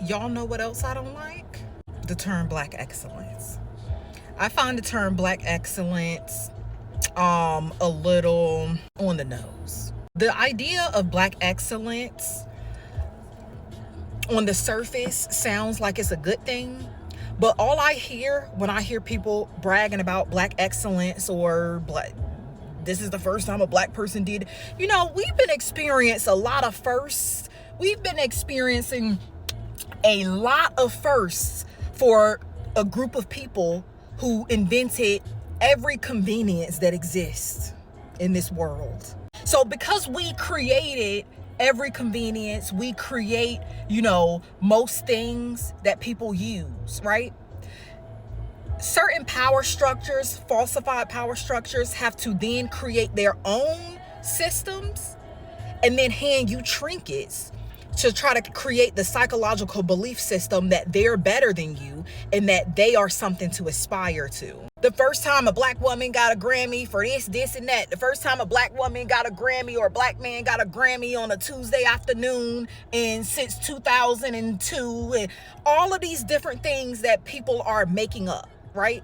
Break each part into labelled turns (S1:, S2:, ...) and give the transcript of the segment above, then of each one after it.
S1: Y'all know what else I don't like? The term black excellence. I find the term black excellence a little on the nose. The idea of black excellence on the surface sounds like it's a good thing, but all I hear when I hear people bragging about black excellence or black, this is the first time a black person did, we've been experiencing a lot of firsts. We've been experiencing a lot of firsts for a group of people who invented every convenience that exists in this world. So because we created every convenience, we create, most things that people use, right? Certain power structures, falsified power structures, have to then create their own systems and then hand you trinkets to try to create the psychological belief system that they're better than you and that they are something to aspire to. The first time a black woman got a Grammy for this, and that. The first time a black woman got a Grammy or a black man got a Grammy on a Tuesday afternoon and since 2002, and all of these different things that people are making up, right?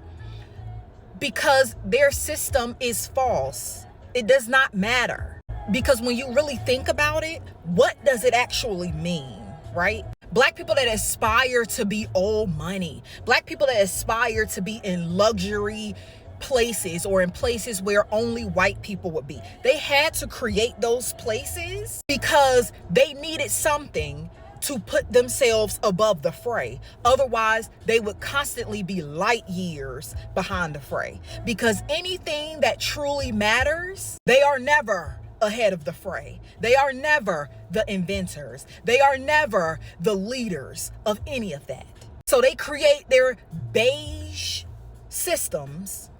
S1: Because their system is false. It does not matter. Because when you really think about it, what does it actually mean, right? Black people that aspire to be old money, black people that aspire to be in luxury places or in places where only white people would be. They had to create those places because they needed something to put themselves above the fray. Otherwise, they would constantly be light years behind the fray. Because anything that truly matters, they are never ahead of the fray. They are never the inventors. They are never the leaders of any of that. So they create their beige systems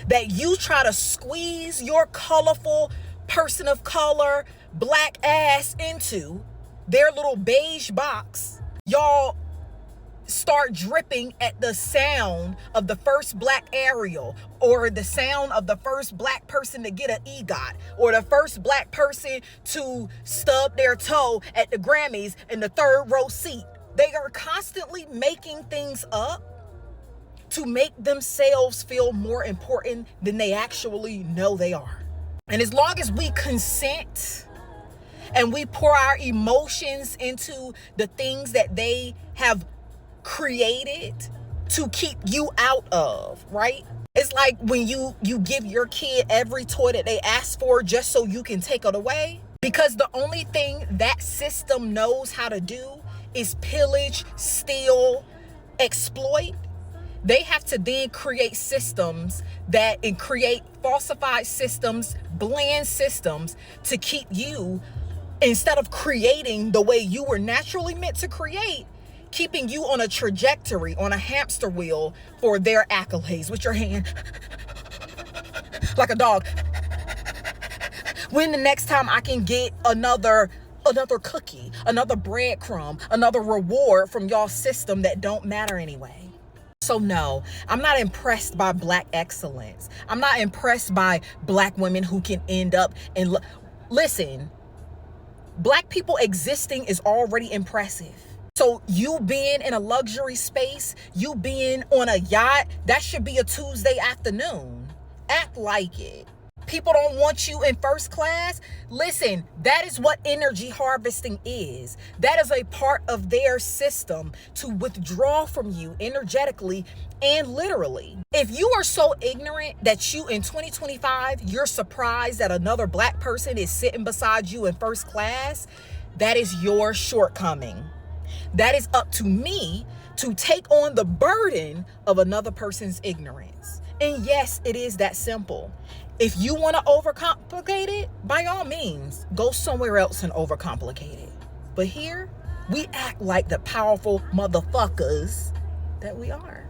S1: that you try to squeeze your colorful person of color, black ass into their little beige box. Y'all start dripping at the sound of the first black aerial, or the sound of the first black person to get an EGOT, or the first black person to stub their toe at the Grammys in the third row seat. They are constantly making things up to make themselves feel more important than they actually know they are. And as long as we consent and we pour our emotions into the things that they have created to keep you out of, right? It's like when you give your kid every toy that they ask for just so you can take it away, because the only thing that system knows how to do is pillage, steal, exploit. They have to then create systems and create falsified systems, bland systems to keep you, instead of creating the way you were naturally meant to create, keeping you on a trajectory, on a hamster wheel for their accolades with your hand like a dog. When the next time I can get another cookie, another breadcrumb, another reward from y'all system that don't matter anyway. So no, I'm not impressed by black excellence. I'm not impressed by black women who can end up and listen, black people existing is already impressive. So you being in a luxury space, you being on a yacht, that should be a Tuesday afternoon. Act like it. People don't want you in first class. Listen, that is what energy harvesting is. That is a part of their system to withdraw from you energetically and literally. If you are so ignorant that you in 2025, you're surprised that another black person is sitting beside you in first class, that is your shortcoming. That is up to me to take on the burden of another person's ignorance. And yes, it is that simple. If you want to overcomplicate it, by all means, go somewhere else and overcomplicate it. But here, we act like the powerful motherfuckers that we are.